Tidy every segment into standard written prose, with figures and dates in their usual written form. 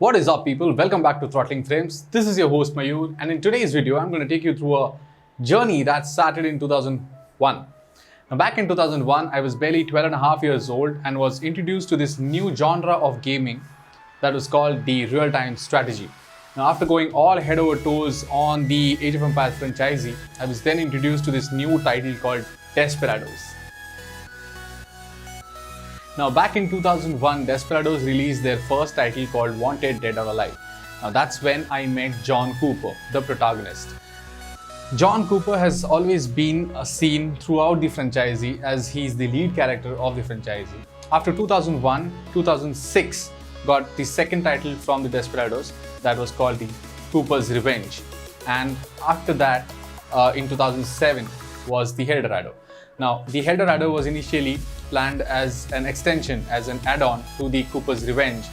What is up, people? Welcome back to Throttling Frames. This is your host Mayur, and in today's video I'm going to take you through a journey that started in 2001. Now, back in 2001, I was barely 12 and a half years old and was introduced to this new genre of gaming that was called the real-time strategy. Now, after going all head over toes on the Age of Empires franchise, I was then introduced to this new title called Desperados. Now, back in 2001, Desperados released their first title called Wanted Dead or Alive. Now, that's when I met John Cooper, the protagonist. John Cooper has always been seen throughout the franchise as he's the lead character of the franchise. After 2001, 2006 got the second title from the Desperados that was called the Cooper's Revenge. And after that, in 2007 was the Helldorado. Now, the Helldorado was initially planned as an extension, as an add-on to the Cooper's Revenge,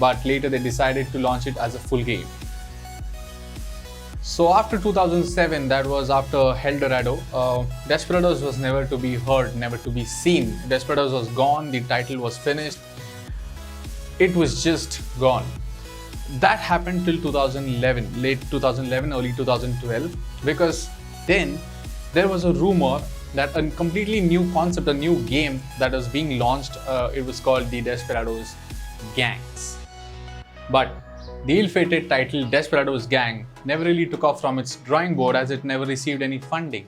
but later they decided to launch it as a full game. So after 2007, that was after Helldorado, Desperados was never to be heard, never to be seen. Desperados was gone, the title was finished. It was just gone. That happened till 2011, late 2011, early 2012, because then there was a rumor that a completely new concept, a new game that was being launched, it was called the Desperados Gangs. But the ill-fated title Desperados Gang never really took off from its drawing board as it never received any funding.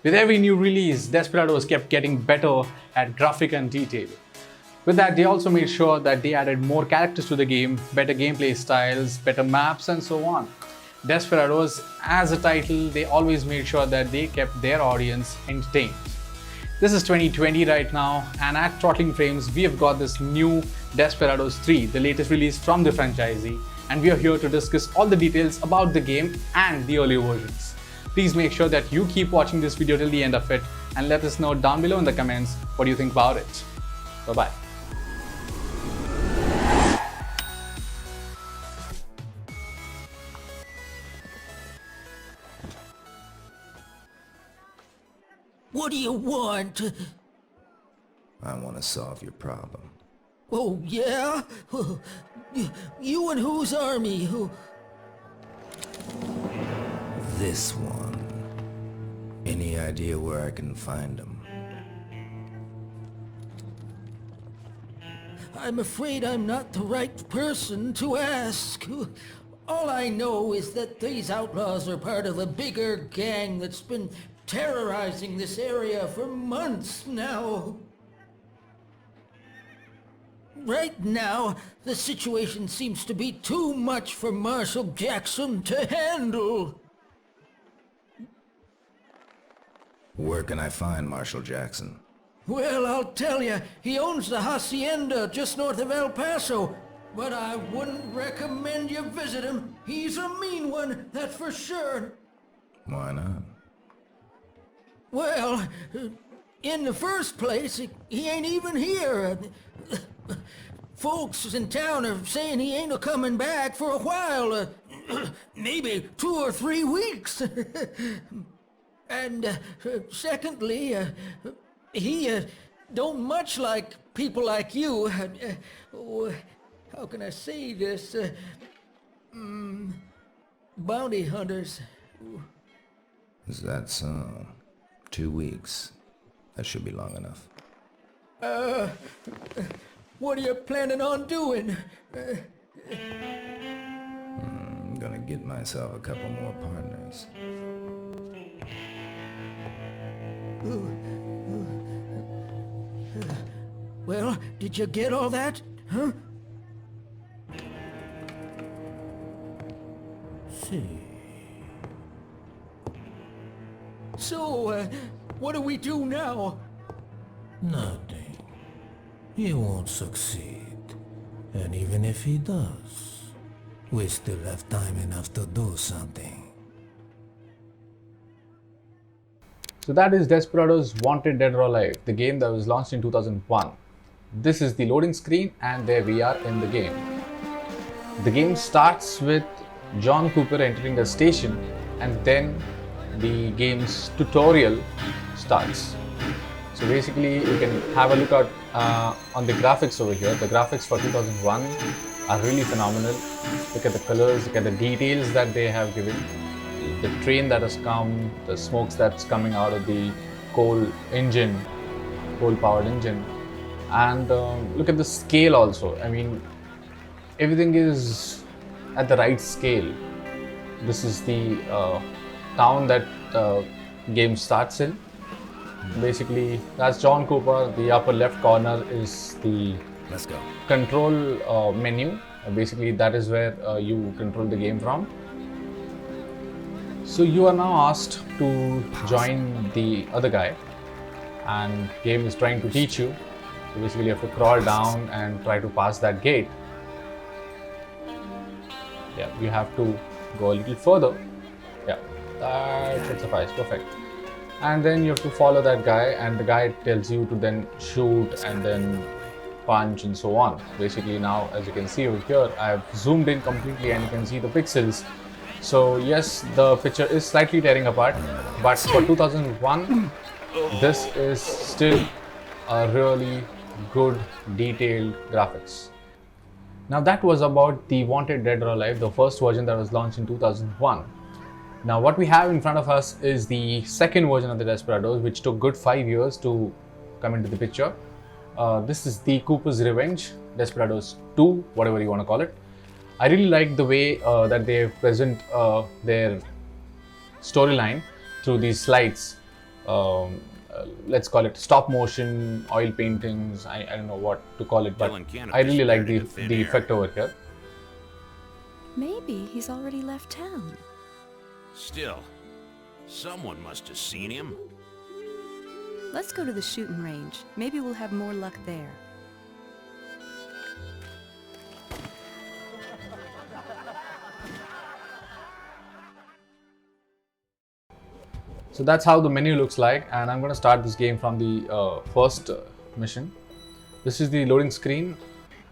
With every new release, Desperados kept getting better at graphic and detail. With that, they also made sure that they added more characters to the game, better gameplay styles, better maps, and so on. Desperados, as a title, they always made sure that they kept their audience entertained. This is 2020 right now, and at Throttling Frames, we have got this new Desperados 3, the latest release from the franchise, and we are here to discuss all the details about the game and the earlier versions. Please make sure that you keep watching this video till the end of it and let us know down below in the comments what you think about it. Bye-bye. What do you want? I want to solve your problem. Oh, yeah? You and whose army? This one. Any idea where I can find him? I'm afraid I'm not the right person to ask. All I know is that these outlaws are part of a bigger gang that's been terrorizing this area for months now. Right now, the situation seems to be too much for Marshal Jackson to handle. Where can I find Marshal Jackson? Well, I'll tell you, he owns the hacienda just north of El Paso, but I wouldn't recommend you visit him. He's a mean one, that's for sure. Why not? Well, in the first place, he ain't even here. Folks in town are saying he ain't a-coming back for a while, maybe 2 or 3 weeks. And secondly, he don't much like people like you. How can I say this? Bounty hunters. Is that so? 2 weeks. That should be long enough. What are you planning on doing? I'm gonna get myself a couple more partners. Well, did you get all that? Huh? See. So, what do we do now? Nothing. He won't succeed. And even if he does, we still have time enough to do something. So that is Desperados Wanted Dead or Alive, the game that was launched in 2001. This is the loading screen, and there we are in the game. The game starts with John Cooper entering a station, and then the game's tutorial starts. So basically you can have a look at on the graphics over here. The graphics for 2001 are really phenomenal. Look at the colors, look at the details that they have given. The train that has come, the smokes that's coming out of the coal engine, coal powered engine. And look at the scale also. I mean, everything is at the right scale. This is the town that game starts in. Basically, that's John Cooper. The upper left corner is the Let's go. control menu. Basically, that is where you control the game from. So you are now asked to join the other guy, and game is trying to teach you. So basically, you have to crawl down and try to pass that gate. Yeah, you have to go a little further. Yeah, that should suffice. Perfect. And then you have to follow that guy, and the guy tells you to then shoot and then punch and so on. Basically, now as you can see over here, I have zoomed in completely and you can see the pixels. So yes, the picture is slightly tearing apart, but for 2001, this is still a really good detailed graphics. Now that was about the Wanted Dead or Alive, the first version that was launched in 2001. Now what we have in front of us is the second version of the Desperados, which took good 5 years to come into the picture. This is the Cooper's Revenge, Desperados 2, whatever you want to call it. I really like the way that they present their storyline through these slides. Let's call it stop motion, oil paintings, I don't know what to call it, but I really like the effect over here. Maybe he's already left town. Still, someone must have seen him. Let's go to the shooting range. Maybe we'll have more luck there. So that's how the menu looks like, and I'm going to start this game from the first mission. This is the loading screen,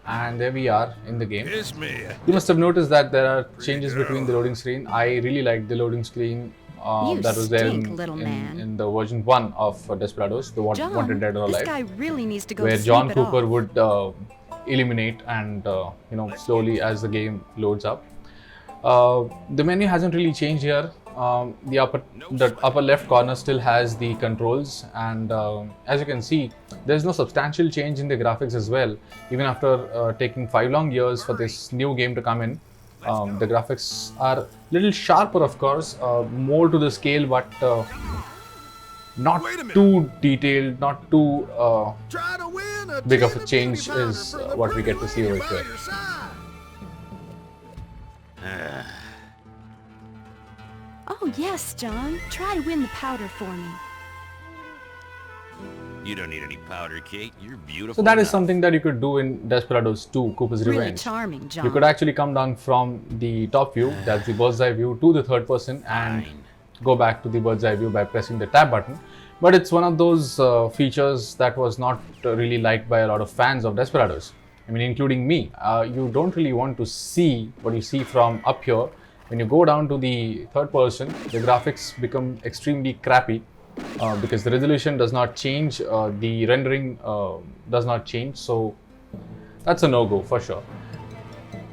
and there we are in the game. It's me. You must have noticed that there are changes between the loading screen. I really like the loading screen that was there in the version 1 of Desperados, the Wanted Dead or Alive, this guy really needs to go where sleep John it Cooper off. would eliminate and slowly as the game loads up. The menu hasn't really changed here. The upper left corner still has the controls, and as you can see, there's no substantial change in the graphics as well. Even after taking 5 long years for this new game to come in, the graphics are a little sharper, of course, more to the scale, but not too detailed, not too big of a change is what we get to see over here. Oh yes, John. Try to win the powder for me. You don't need any powder, Kate. You're beautiful. So that is enough. something that you could do in Desperados 2, Cooper's Really Revenge. charming, John. You could actually come down from the top view, that's the bird's eye view, to the third person and go back to the bird's eye view by pressing the tab button. But it's one of those features that was not really liked by a lot of fans of Desperados. I mean, including me. You don't really want to see what you see from up here. When you go down to the third person, the graphics become extremely crappy because the resolution does not change, the rendering does not change. So that's a no-go for sure.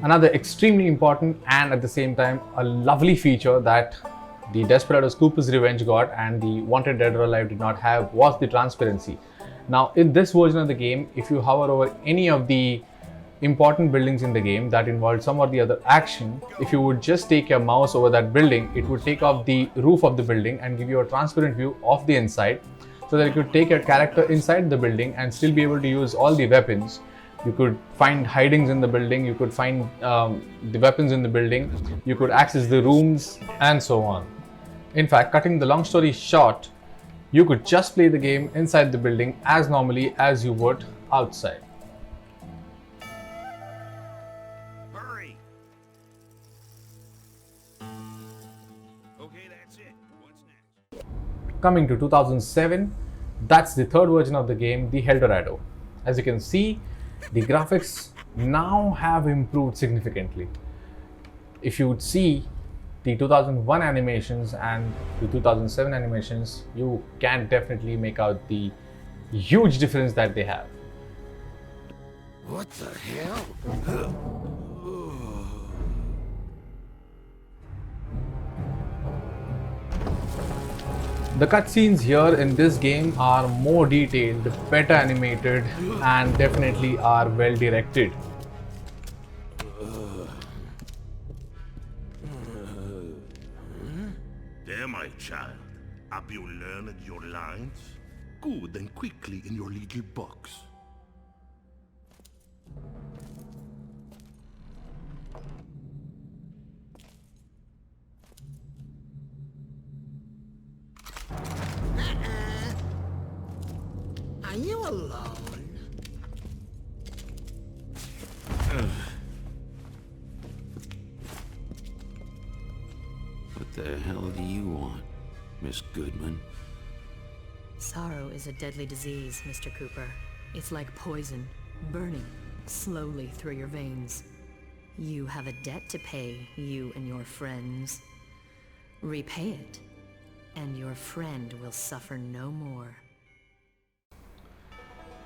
Another extremely important and at the same time a lovely feature that the Desperados Cooper's Revenge got and the Wanted Dead or Alive did not have was the transparency. Now in this version of the game, if you hover over any of the important buildings in the game that involve some or the other action, if you would just take your mouse over that building, it would take off the roof of the building and give you a transparent view of the inside, so that you could take your character inside the building and still be able to use all the weapons. You could find hidings in the building, you could find the weapons in the building, you could access the rooms and so on. In fact, cutting the long story short, you could just play the game inside the building as normally as you would outside. Hurry. Okay, that's it. What's next? Coming to 2007, that's the third version of the game, the Helldorado. As you can see, the graphics now have improved significantly. If you would see the 2001 animations and the 2007 animations, you can definitely make out the huge difference that they have. What the hell? The cutscenes here in this game are more detailed, better animated, and definitely are well directed. There, my child. Have you learned your lines? Good and quickly in your little box. Are you alone? What the hell do you want, Miss Goodman? Sorrow is a deadly disease, Mr. Cooper. It's like poison, burning slowly through your veins. You have a debt to pay, you and your friends. Repay it, and your friend will suffer no more.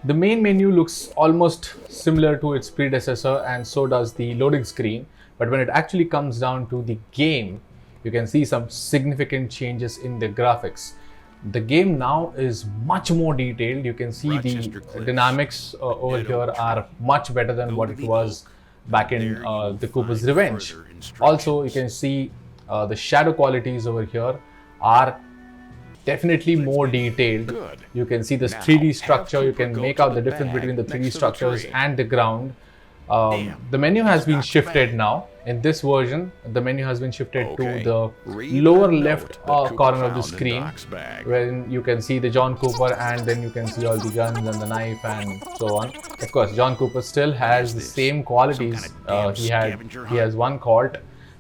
The main menu looks almost similar to its predecessor, and so does the loading screen, but when it actually comes down to the game, you can see some significant changes in the graphics. The game now is much more detailed. You can see Rochester the Cliffs. dynamics over Dead here Oak are much better than Go what to it the was Oak. back in There you will the Cooper's find Revenge. further Also, you instructions. can see the shadow qualities over here are definitely more detailed. Good. You can see this Now, 3D have structure. You Cooper can go make to out the the difference bag between the 3D next to the structures tree. and the ground. Damn, The menu has been not shifted bad. now. In this version, the menu has been shifted Okay. to the Read lower the left note that Cooper corner of the found in screen, Doc's bag. wherein you can see the John Cooper, and then you can see all the guns and the knife and so on. Of course, John Cooper still has the this? same qualities. Some kind of damn scavenger He hunt? has one Colt,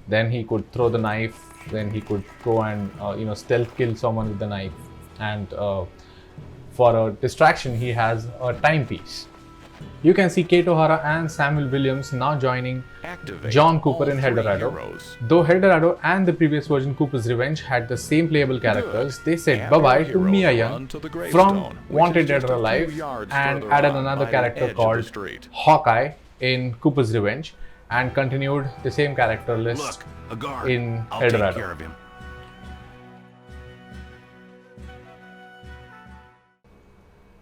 then he could throw the knife, then he could go and stealth kill someone with the knife, and for a distraction he has a timepiece. You can see Kate O'Hara and Samuel Williams now joining Activate John Cooper all in 3 Helldorado. heroes. Though Helldorado and the previous version Cooper's Revenge had the same playable characters, they said Have bye-bye your to heroes Mia run Young to the from gravestone, which Wanted is Dead just or a few Alive yards and further added on another by the character edge of the called street. Hawkeye in Cooper's Revenge and continued the same character list Look, a guard. in I'll take Helldorado. care of him.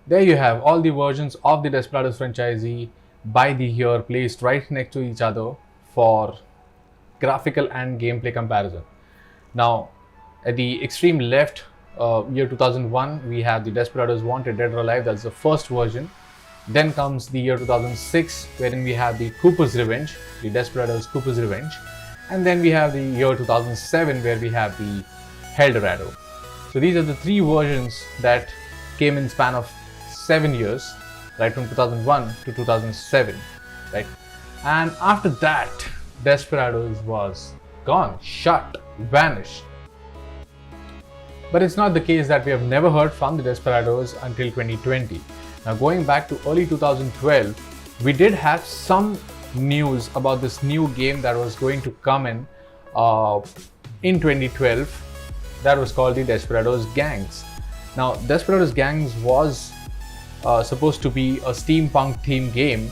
There you have all the versions of the Desperados franchisee by the year placed right next to each other for graphical and gameplay comparison. Now, at the extreme left, year 2001, we have the Desperados Wanted Dead or Alive, that's the first version. Then comes the year 2006, wherein we have the Cooper's Revenge, the Desperados Cooper's Revenge. And then we have the year 2007, where we have the Helldorado. So these are the 3 versions that came in span of 7 years, right from 2001 to 2007, right? And after that, Desperados was gone, shut, vanished. But it's not the case that we have never heard from the Desperados until 2020. Now, going back to early 2012, we did have some news about this new game that was going to come in 2012. That was called the Desperados Gangs. Now, Desperados Gangs was supposed to be a steampunk themed game,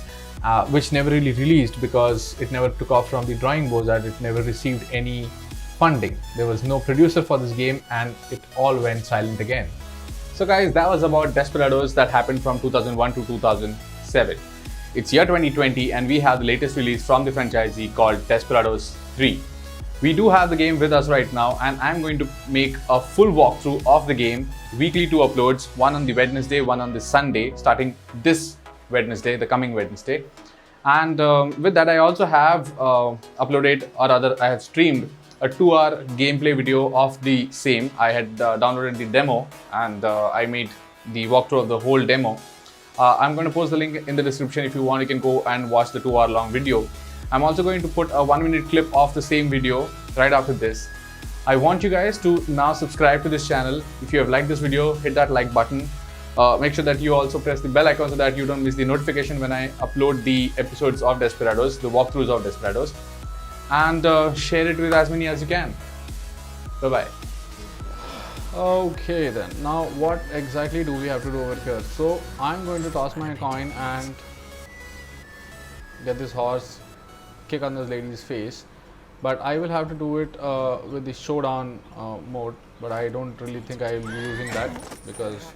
which never really released because it never took off from the drawing boards, and it never received any funding. There was no producer for this game, and it all went silent again. So guys, that was about Desperados that happened from 2001 to 2007. It's year 2020 and we have the latest release from the franchisee called Desperados 3. We do have the game with us right now, and I'm going to make a full walkthrough of the game, weekly 2 uploads, one on the Wednesday, one on the Sunday, starting this Wednesday, the coming Wednesday. And with that, I also have uploaded, or rather I have streamed a 2-hour gameplay video of the same. I had downloaded the demo and I made the walkthrough of the whole demo. I'm going to post the link in the description. If you want, you can go and watch the 2-hour long video. I'm also going to put a 1-minute clip of the same video right after this. I want you guys to now subscribe to this channel. If you have liked this video, hit that like button. Make sure that you also press the bell icon so that you don't miss the notification when I upload the episodes of Desperados, the walkthroughs of Desperados. And share it with as many as you can. Bye-bye. Okay then, now what exactly do we have to do over here? So I'm going to toss my coin and get this horse kick on this lady's face. But I will have to do it with the showdown mode, but I don't really think I will be using that because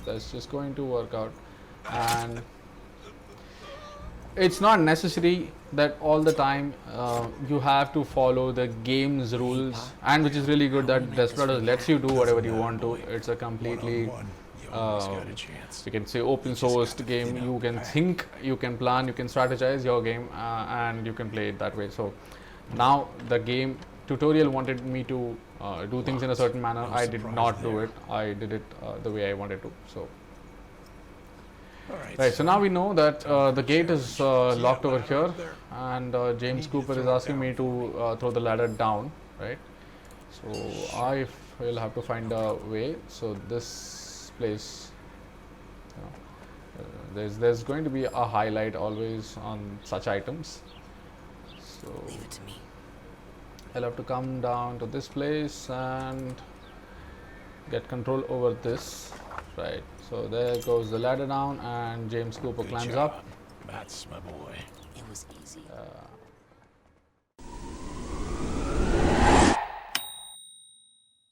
that's just going to work out. And it's not necessary that all the time you have to follow the game's rules, and which is really good that Desperados lets you do whatever you want to. It's a completely you can say open sourced game. You can think, you can plan, you can strategize your game, and you can play it that way. So now the game tutorial wanted me to do things in a certain manner. I did not do it. I did it the way I wanted to. So right, so now we know that the gate is locked over here, and James Cooper is asking me to throw the ladder down, right? So I will have to find a way. So this place, there's going to be a highlight always on such items. So leave it to me. I'll have to come down to this place and get control over this, right? So there goes the ladder down, and James Cooper climbs up. That's my boy. It was easy.